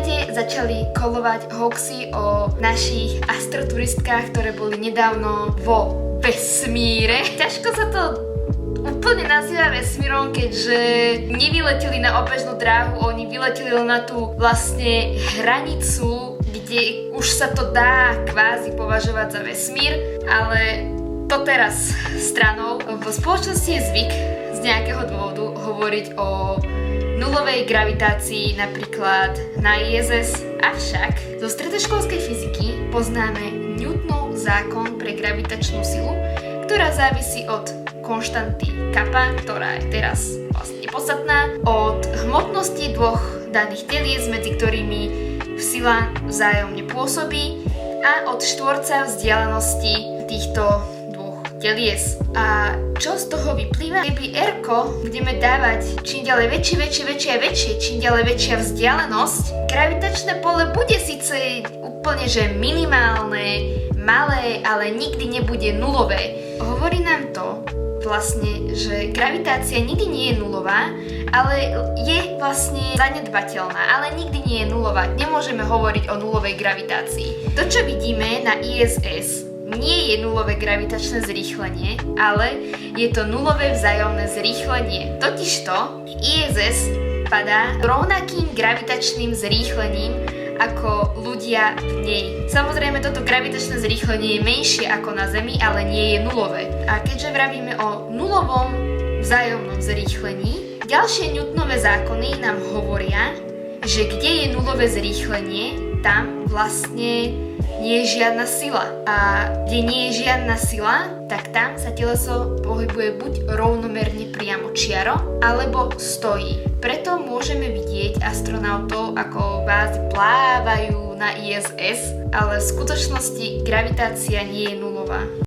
internete začali kolovať hoaxy o našich astroturistkách, ktoré boli nedávno vo vesmíre. Ťažko sa to úplne nazýva vesmírom, keďže nevyleteli na obežnú dráhu, oni vyleteli len na tú vlastne hranicu, kde už sa to dá kvázi považovať za vesmír, ale to teraz stranou. V spoločnosti je zvyk z nejakého dôvodu hovoriť o nulovej gravitácii napríklad na ISS, avšak zo stredoškolskej fyziky poznáme Newtonov zákon pre gravitačnú silu, ktorá závisí od konštanty kappa, ktorá je teraz vlastne nepodstatná, od hmotnosti dvoch daných telies, medzi ktorými sila vzájomne pôsobí, a od štvorca vzdialenosti týchto telies. A čo z toho vyplýva? Keby R-ko budeme dávať čím ďalej väčšie, čím ďalej väčšia vzdialenosť, gravitačné pole bude síce úplne že minimálne, malé, ale nikdy nebude nulové. Hovorí nám to vlastne, že gravitácia nikdy nie je nulová, ale je vlastne zanedbateľná, ale nikdy nie je nulová. Nemôžeme hovoriť o nulovej gravitácii. To, čo vidíme na ISS, nie je nulové gravitačné zrýchlenie, ale je to nulové vzájomné zrýchlenie. Totižto ISS padá rovnakým gravitačným zrýchlením ako ľudia v nej. Samozrejme, toto gravitačné zrýchlenie je menšie ako na Zemi, ale nie je nulové. A keďže vravíme o nulovom vzájomnom zrýchlení, ďalšie Newtonové zákony nám hovoria, že kde je nulové zrýchlenie, tam vlastne nie je žiadna sila. A kde nie je žiadna sila, tak tam sa teleso pohybuje buď rovnomerne priamočiaro, alebo stojí. Preto môžeme vidieť astronautov, ako bázy plávajú na ISS, ale v skutočnosti gravitácia nie je nulová.